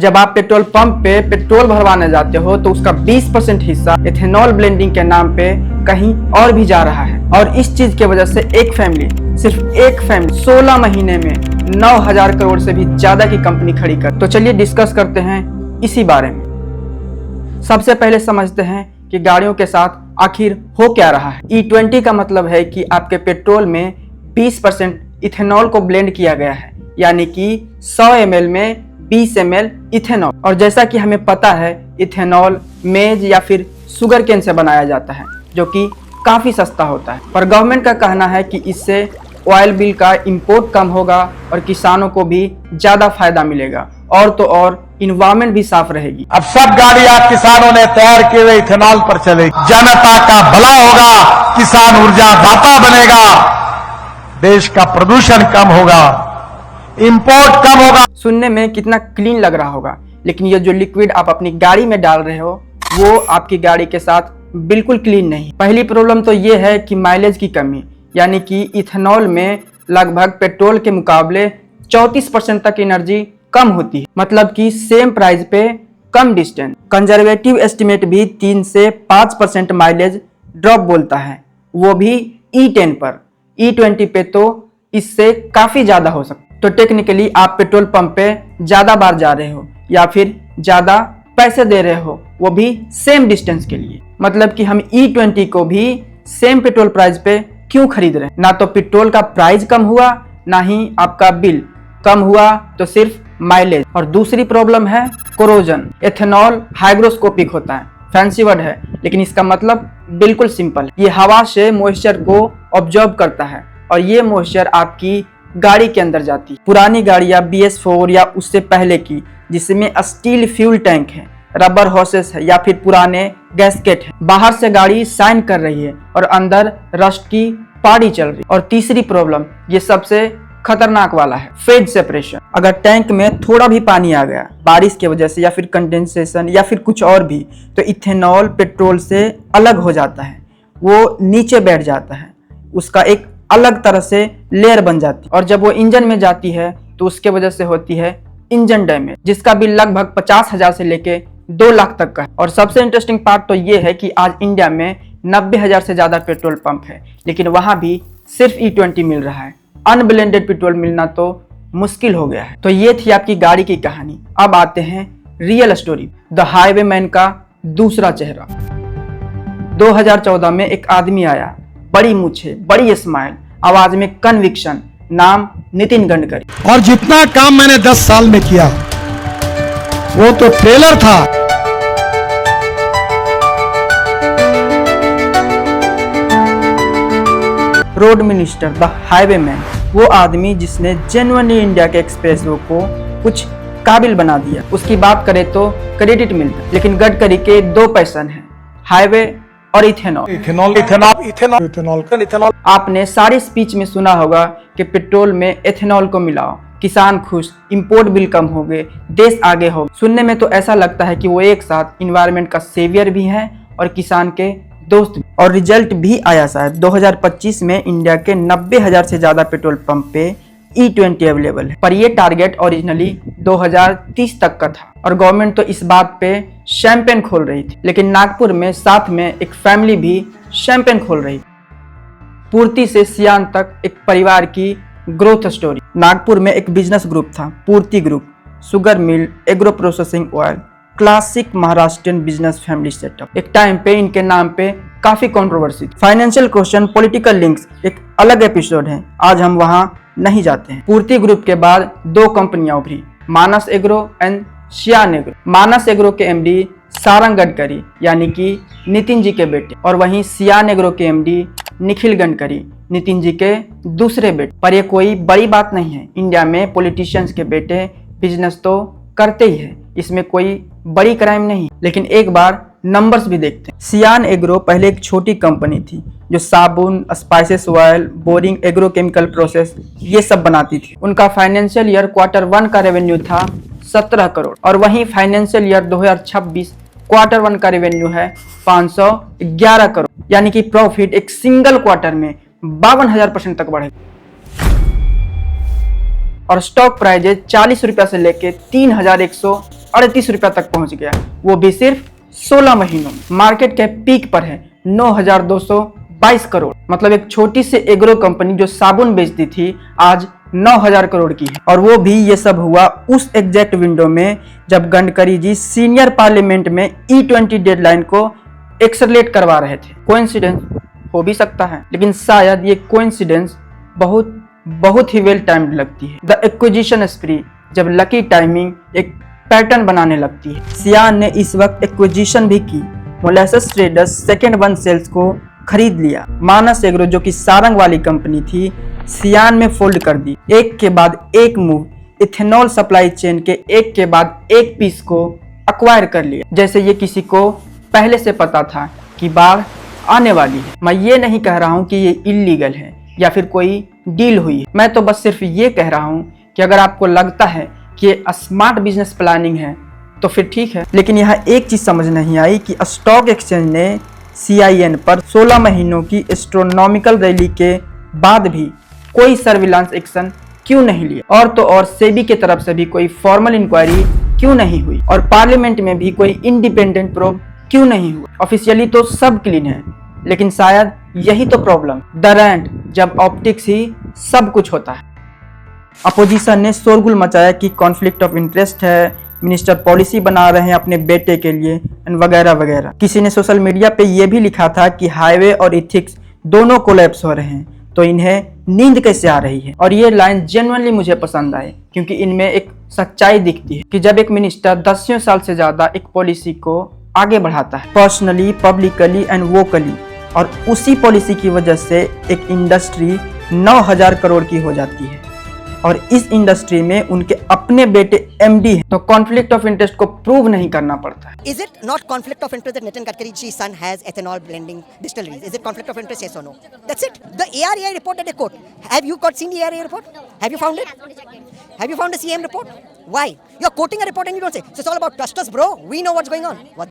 जब आप petrol pump पे पेट्रोल भरवाने जाते हो तो उसका 20% हिस्सा इथेनॉल ब्लेंडिंग के नाम पे कहीं और भी जा रहा है। और इस चीज की वजह से सिर्फ एक फैमिली 16 महीने में 9,000 करोड़ से भी ज्यादा की कंपनी खड़ी कर। तो चलिए डिस्कस करते हैं इसी बारे में। सबसे पहले समझते हैं कि गाड़ियों के साथ आखिर हो क्या रहा है। E20 का मतलब है कि आपके पेट्रोल में 20% इथेनॉल को ब्लेंड किया गया है, यानी कि 100 ml में 20 ml इथेनॉल। और जैसा कि हमें पता है इथेनॉल मेज या फिर शुगर केन से बनाया जाता है, जो कि काफी सस्ता होता है। पर गवर्नमेंट का कहना है कि इससे ऑयल बिल का इंपोर्ट कम होगा और किसानों को भी ज्यादा फायदा मिलेगा, और तो और इन्वायरमेंट भी साफ रहेगी। अब सब गाड़ियां किसानों ने तैयार किए हुए इथेनॉल पर चलेगी। जनता का भला होगा, किसान ऊर्जा दाता बनेगा, देश का प्रदूषण कम होगा, इंपोर्ट कम होगा। सुनने में कितना क्लीन लग रहा होगा, लेकिन ये जो लिक्विड आप अपनी गाड़ी में डाल रहे हो वो आपकी गाड़ी के साथ बिल्कुल क्लीन नहीं। पहली प्रॉब्लम तो ये है कि माइलेज की कमी, यानी कि इथेनॉल में लगभग पेट्रोल के मुकाबले 34% तक एनर्जी कम होती है, मतलब कि सेम प्राइस पे कम डिस्टेंस। कंजर्वेटिव एस्टिमेट भी 3 से 5% माइलेज ड्रॉप बोलता है, वो भी E10 पर। E20 पे तो इससे काफी ज्यादा हो सकता है। तो टेक्निकली आप पेट्रोल पंप पे ज्यादा बार जा रहे हो या फिर ज्यादा पैसे दे रहे हो, वो भी सेम डिस्टेंस के लिए। मतलब कि हम E20 को भी सेम पेट्रोल प्राइस पे क्यों खरीद रहे हैं? ना तो पेट्रोल का प्राइस कम हुआ, ना ही आपका बिल कम हुआ, तो सिर्फ माइलेज। और दूसरी प्रॉब्लम है कोरोजन। एथेनॉल हाइग्रोस्कोपिक होता है, फैंसी वर्ड है, लेकिन इसका मतलब बिल्कुल सिंपल है। ये हवा से मॉइस्चर को ऑब्जर्व करता है और ये मॉइस्चर आपकी गाड़ी के अंदर जाती है। पुरानी गाड़ियां BS4 या उससे पहले की, जिसमें स्टील फ्यूल टैंक है, रबर हॉसेस है या फिर पुराने गैस्केट है, बाहर से गाड़ी शाइन कर रही है और अंदर रस्ट की पाड़ी चल रही है। और तीसरी प्रॉब्लम, ये सबसे खतरनाक वाला है, फेज सेपरेशन। अगर टैंक में थोड़ा भी पानी आ गया बारिश की वजह से या फिर कंडेंसेशन या फिर कुछ और भी, तो इथेनॉल पेट्रोल से अलग हो जाता है, वो नीचे बैठ जाता है, उसका एक अलग तरह से लेयर बन जाती है। और जब वो इंजन में जाती है तो उसके वजह से होती है इंजन डैमेज, जिसका बिल लगभग 50,000 से लेके 2 लाख तक का है। और सबसे इंटरेस्टिंग पार्ट तो ये है कि आज इंडिया में 90,000 से ज्यादा पेट्रोल पंप है, लेकिन वहां भी सिर्फ E20 मिल रहा है। अनब्लेंडेड पेट्रोल मिलना तो मुश्किल हो गया है। तो ये थी आपकी गाड़ी की कहानी। अब आते हैं real story, the highway man का दूसरा चेहरा। 2014 में एक आदमी आया, बड़ी मूछे, बड़ी स्माइल, आवाज में कन्विक्शन, नाम नितिन गडकरी। और जितना काम मैंने 10 साल में किया वो तो ट्रेलर था। Road minister, the highway man, वो आदमी जिसने जेन्युइनली इंडिया के एक्सप्रेस वे को कुछ काबिल बना दिया। उसकी बात करें तो क्रेडिट मिलता है, लेकिन गडकरी के 2 पैशन हैं, हाईवे और ethanol. Ethanol ethanol ethanol ethanol ethanol. आपने सारी स्पीच में सुना होगा कि पेट्रोल में एथेनॉल को मिलाओ, किसान खुश, इंपोर्ट बिल कम हो गए, देश आगे हो। सुनने में तो ऐसा लगता है कि वो एक साथ इन्वायरमेंट का सेवियर भी है और किसान के दोस्त भी। और रिजल्ट भी आया शायद 2025 में इंडिया के 90,000 से ज्यादा पेट्रोल पंप पे E20 अवेलेबल है। पर ये टारगेट ओरिजिनली 2030 तक का था और गवर्नमेंट तो इस बात पे शैंपेन खोल रही थी, लेकिन नागपुर में साथ में एक फैमिली भी शैंपेन खोल रही थी। पूर्ति से सियान तक एक परिवार की ग्रोथ स्टोरी। नागपुर में एक बिजनेस ग्रुप था, पूर्ति group, sugar mill, agro processing oil, classic Maharashtrian business family setup. एक टाइम पे इनके नाम पे काफी कंट्रोवर्सी थी। फाइनेंशियल क्वेश्चन, पॉलिटिकल लिंक्स एक अलग एपिसोड है, आज हम वहां नहीं जाते हैं। पूर्ति ग्रुप के बाद 2 कंपनियां उभरी, मानस एग्रो एंड सियान एग्रो। मानस एग्रो के MD सारंग गडकरी, यानी कि नितिन जी के बेटे, और वहीं सियान एग्रो के MD निखिल गडकरी, नितिन जी के दूसरे बेटे। पर ये कोई बड़ी बात नहीं है, इंडिया में पॉलिटिशियंस के बेटे बिजनेस तो करते ही है, इसमें कोई बड़ी क्राइम नहीं। लेकिन एक बार नंबर्स भी देखते हैं। सियान एग्रो पहले एक छोटी कंपनी थी जो साबुन, spices oil, boring, agro chemical process ये सब बनाती थी। उनका फाइनेंशियल ईयर Q1 का रेवेन्यू था 17 करोड़ और वहीं फाइनेंशियल ईयर 2026 Q1 का रेवेन्यू है 511 करोड़, यानी कि प्रॉफिट एक सिंगल क्वार्टर में 52,000% तक बढ़ेगा। और स्टॉक प्राइजेज 40 रुपया से लेके 3,100 ₹38 तक पहुंच गया, वो भी सिर्फ 16 महीनों में। मार्केट कैप पीक पर है 9,222 करोड़। मतलब एक छोटी सी एग्रो कंपनी जो साबुन बेचती थी आज 9,000 करोड़ की है। और वो भी ये सब हुआ उस एग्जैक्ट विंडो में जब गडकरी जी सीनियर पार्लियामेंट में E20 डेडलाइन को एक्सलेट करवा रहे थे। कोइंसिडेंस हो भी सकता है, लेकिन शायद ये कोइंसिडेंस बहुत ही वेल टाइम्ड लगती है। द एक्विजिशन स्प्री, जब लकी टाइमिंग एक पैटर्न बनाने लगती है। सियान ने इस वक्त एक्विजिशन भी की। Molasses traders second one sales को खरीद लिया। मानस एग्रो जो कि सारंग वाली कंपनी थी, सियान में फोल्ड कर दी। एक के बाद एक मूव इथेनॉल सप्लाई चेन के एक के बाद एक पीस को अक्वायर कर लिया, जैसे ये किसी को पहले से पता था कि बाढ़ आने वाली है। मैं ये नहीं कह रहा हूँ कि ये इलीगल है या फिर कोई डील हुई है, मैं तो बस सिर्फ ये कह रहा हूँ कि अगर आपको लगता है कि ये स्मार्ट बिजनेस प्लानिंग है तो फिर ठीक है। लेकिन यहाँ एक चीज समझ नहीं आई कि स्टॉक एक्सचेंज ने CIN पर 16 महीनों की एस्ट्रोनॉमिकल रैली के बाद भी कोई सर्विलांस एक्शन क्यों नहीं लिया, और तो और सेबी की तरफ से भी कोई फॉर्मल इंक्वायरी क्यों नहीं हुई, और पार्लियामेंट में भी कोई इंडिपेंडेंट प्रोब क्यों नहीं हुआ। ऑफिशियली तो सब क्लीन है, लेकिन शायद यही तो प्रॉब्लम, द रैंट, जब ऑप्टिक्स ही सब कुछ होता है। अपोजिशन ने शोरगुल मचाया कि कॉन्फ्लिक्ट ऑफ इंटरेस्ट है, मिनिस्टर पॉलिसी बना रहे हैं अपने बेटे के लिए एंड वगैरह वगैरह। किसी ने सोशल मीडिया पे ये भी लिखा था कि हाईवे और इथिक्स दोनों कोलैप्स हो रहे हैं, तो इन्हें नींद कैसे आ रही है। और ये लाइन जेन्युइनली मुझे पसंद आई, क्योंकि इनमें एक सच्चाई दिखती है कि जब एक मिनिस्टर 10 साल से ज्यादा एक पॉलिसी को आगे बढ़ाता है, पर्सनली, पब्लिकली एंड वोकली, और उसी पॉलिसी की वजह से एक इंडस्ट्री 9,000 करोड़ की हो जाती है, और इस इंडस्ट्री में उनके अपने बेटे MD हैं, तो कॉन्फ्लिक्ट ऑफ इंटरेस्ट को प्रूव नहीं करना पड़ता है। Is it not conflict of interest that Nitin Gadkari's son has ethanol blending distilleries? Is it conflict of interest, yes or no? That's it. The ARAI report that they quote. Have you seen the ARAI report? Have you found it? Have you found the CM report? Why? You're quoting a report and you don't say. So it's all about trust us, bro. We know what's going on. What